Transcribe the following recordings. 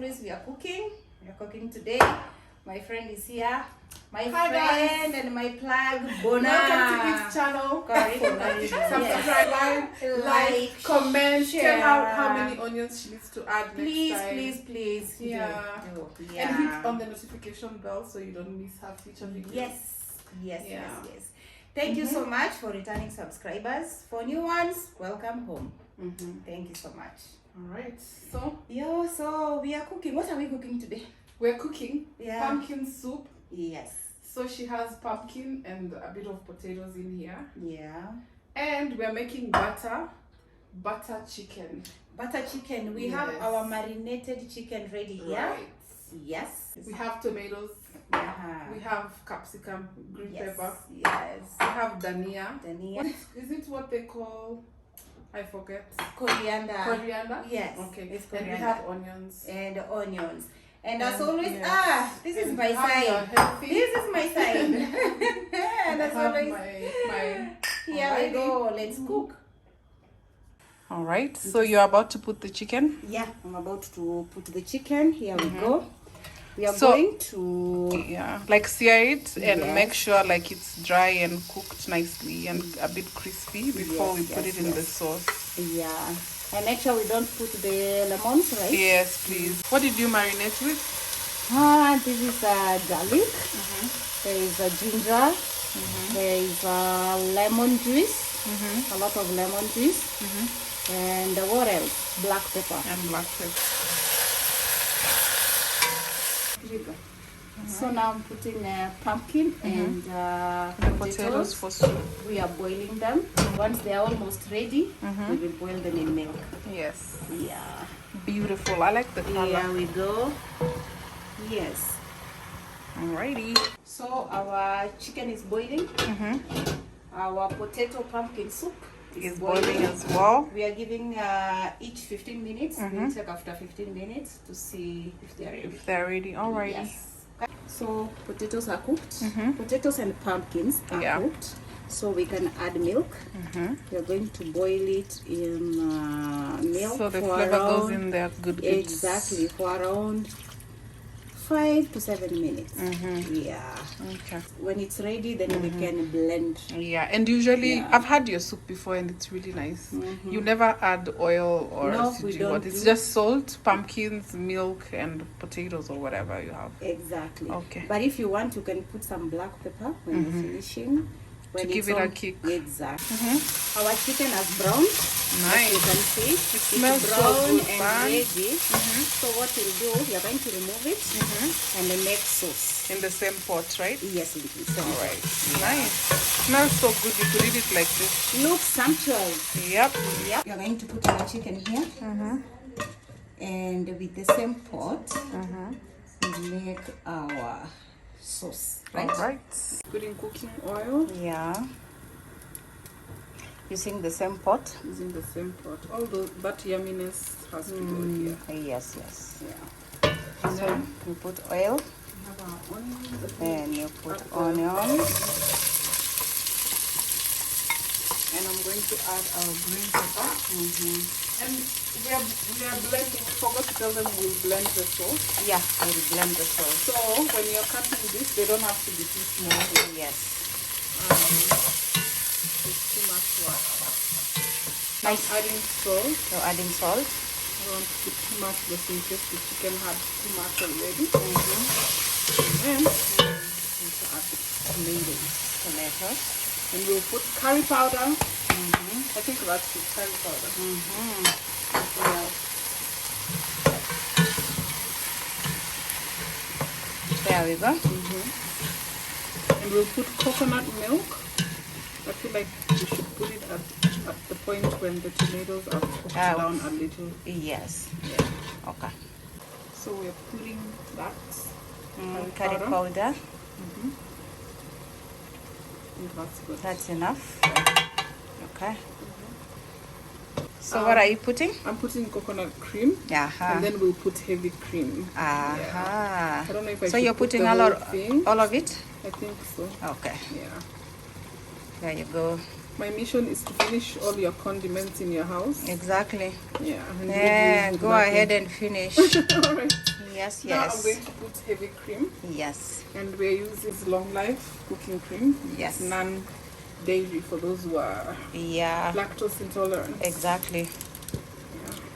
always, we are cooking. We are cooking today. My friend is here. My Hi, friend guys. and my plug, Bona. Welcome to Eve's channel. Subscribe, like, comment, share. tell her how many onions she needs to add Please, next time. please. Yeah. Do. And hit on the notification bell so you don't miss her future videos. Yes. Thank you so much for returning subscribers. For new ones, welcome home. Thank you so much. Alright, so So we are cooking. What are we cooking today? we're cooking Yeah. pumpkin soup. Yes. So she has pumpkin and a bit of potatoes in here. Yeah. And we're making butter chicken. Butter chicken. We have Yes. our marinated chicken ready here. Right. Yes. We have tomatoes. We have capsicum, green pepper. Yes. We have dania. Dania. What is it what they call? I forget. Coriander. Coriander? Yes. Okay. It's And coriander. we have onions. And onions. And as And always, yes. this is And my we have your side. healthy. This is my side. And I as have always, my here we go. Let's cook. All right. So you're about to put the chicken. Yeah, I'm about to put the chicken. Here we go. We are So- going to Yeah. Like sear it and Yes. make sure like it's dry and cooked nicely and a bit crispy before we put it in the sauce. and make sure we don't put the lemons, right? Yes, please. What did you marinate with? This is garlic. There is ginger. There is lemon juice. A lot of lemon juice. And what else? Black pepper. And black pepper. So now I'm putting pumpkin and The potatoes for soup. We are boiling them. Once they are almost ready, we will boil them in milk. Yes. Yeah. Beautiful. I like the color. Here we go. Yes. Alrighty. So our chicken is boiling. Our potato pumpkin soup It's boiling as well. We are giving each 15 minutes. We'll check after 15 minutes to see if they are ready. If they're ready. Alrighty. Yes. So potatoes are cooked. Potatoes and pumpkins are Yeah. cooked. So we can add milk. We are going to boil it in milk. So the for flavor goes around- in there good. Exactly, for around 5 to 7 minutes. Yeah. Okay. When it's ready, then we can blend. Yeah, and usually Yeah. I've had your soup before and it's really nice. You never add oil or No, we sijui don't what. It's do. just salt, pumpkins, milk, and potatoes or whatever you have. Exactly. Okay. But if you want, you can put some black pepper when you're finishing. When give it's it a on- kick. Exactly. Our chicken has browned. As you Nice. can see, It smells it's so brown good, and man. ready. So what we'll do, we are going to remove it and then make sauce. In the same pot, right? Yes, it is. All right. Nice. Smells so good. You could eat it like this. Looks sumptuous. Yep. Yep. We are going to put our chicken here. And with the same pot, we make our sauce. Right? All right. Putting cooking oil. Yeah. Using the same pot. Using the same pot. Although that yumminess has to go here. Yes. And So then you put oil, we have our onions. then you put Add oil. onions. And I'm going to add our green pepper. And we are blending. Forgot to tell them we'll blend the sauce. Yeah, we'll blend the sauce. So when you're cutting this, they don't have to be too small. Yes. It's too much work. Nice. I'm adding salt. So adding salt. I don't want to put too much just in case the chicken had too much already. And then we'll also add tomatoes. Tomatoes. And we'll put curry powder. I think that's it, curry powder. Yeah. There we go. And we'll put coconut milk. I feel like we should put it at the point when the tomatoes are cooked down a little. Yes. Yeah. Okay. So we're putting that Curry powder. And that's good. That's enough. Okay. So what are you putting? I'm putting coconut cream. Aha. And then we'll put heavy cream. Aha. I don't know if I So should you're put putting the all whole of thing. all of it? I think so. Okay. Yeah. There you go. My mission is to finish all your condiments in your house. Exactly. Yeah. And Yeah, leave you go with ahead nothing. and finish. All right. Yes, Now I'm yes. going to put heavy cream. Yes. And we're using Long Life cooking cream. Yes. It's non-dairy for those who are Yeah. lactose intolerant. Exactly.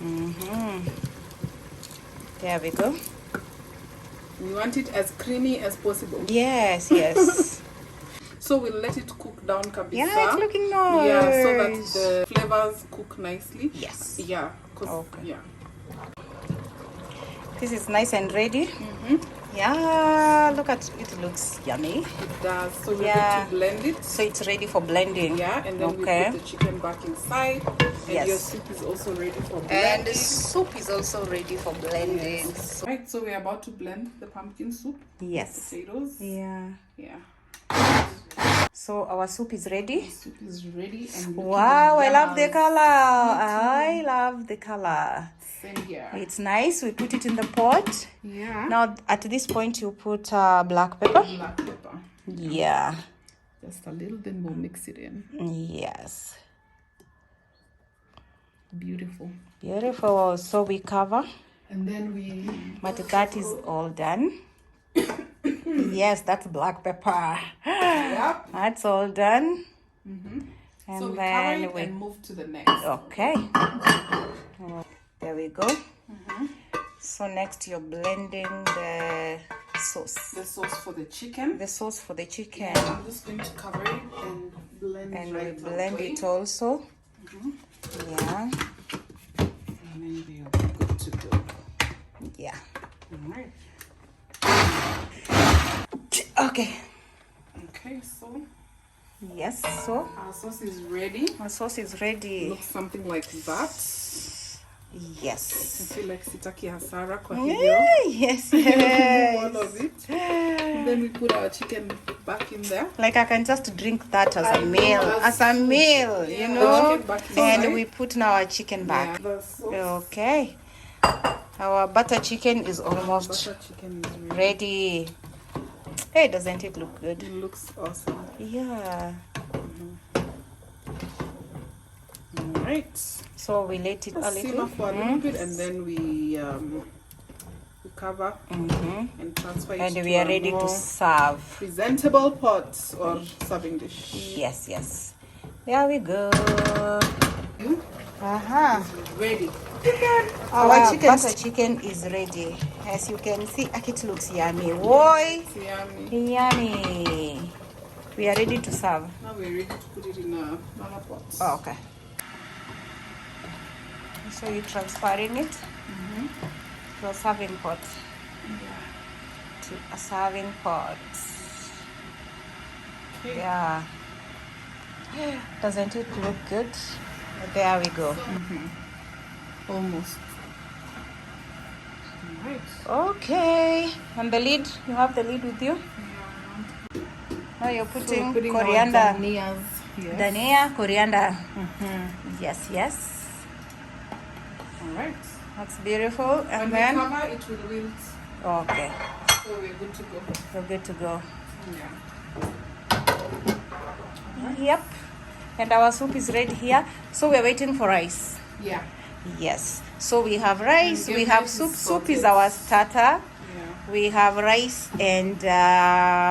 Yeah. There we go. We want it as creamy as possible. Yes, yes. So we'll let it cook down kabisa. Yeah, it's looking nice. Yeah, so that the flavors cook nicely. Yes. Yeah. Okay. Yeah. This is nice and ready. Yeah, look at it. Looks yummy. It does. So we're going to blend it. So it's ready for blending. Yeah, and then we put the chicken back inside. And your soup is also ready for blending. And the soup is also ready for blending. Yes. Right, so we're about to blend the pumpkin soup. Yes. Potatoes. Yeah. Yeah. So our soup is ready. The soup is ready. And wow, I love the color. I love the color. Same here. It's nice. We put it in the pot. Yeah. Now at this point you put black pepper. Black pepper. Yeah. Just a little, then we'll mix it in. Yes. Beautiful. Beautiful. So we cover. And then we... But that is all done. Yes, that's black pepper. Yep. That's all done. And And so we then cover it and move to the next. Okay. There we go. So next you're blending the sauce. The sauce for the chicken. The sauce for the chicken. I'm just going to cover it and blend And right we blend away. it also. Yeah. And then we are good to go. Yeah. All right. Okay. Okay, so Yes, so our sauce is ready. our sauce is ready. Looks something like that. Yes. I feel like sitaki hasara kwa hivyo. Yes, All yes. of it. And then we put our chicken back in there. Like I can just drink that as I a know, meal, as as a food. meal, Yeah, you the know. chicken back And inside. we put now our chicken Yeah, back. the sauce. Okay. Our butter chicken is almost Butter chicken is ready. ready. Hey, doesn't it look good? It looks awesome. Yeah. All right. So we let it a Simmer little. for a little bit, and then we cover and transfer it And to we are a ready to more serve. presentable pot or serving dish. Yes, yes. There we go. Ready. Our butter chicken is ready. As you can see, it looks yummy. Boy, It's yummy. yummy. We are ready to serve. Now we're ready to put it in a normal pot. Oh, okay. So you're transferring it to a serving pot. To a serving pot. Okay. Yeah. Doesn't it look good? There we go. Almost. All right. Okay. And the lid, you have the lid with you? Now you're So putting we're putting coriander. our danias here. Dania, coriander. Yes, yes. All right. That's beautiful. When And we then, cover, it will wilt. okay, So we're good to go. you're good to go. Yeah. Yep. And our soup is ready here. So we're waiting for rice. Yeah. Yes. So we have rice, And we give have rice soup. is Soup is salted. our starter. Yeah. We have rice and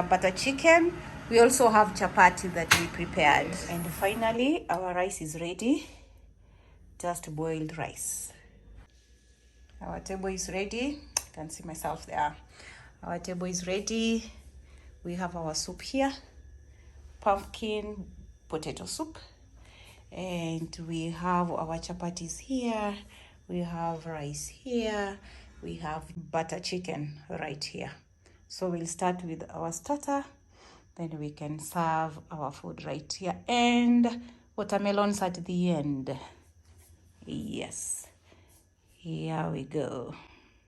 butter chicken. We also have chapati that we prepared. And finally, our rice is ready. Just boiled rice. Our table is ready. I can see myself there. Our table is ready. We have our soup here. Pumpkin potato soup. And we have our chapatis here. We have rice here. We have butter chicken right here. So we'll start with our starter. Then we can serve our food right here. And watermelons at the end. Yes. Here we go.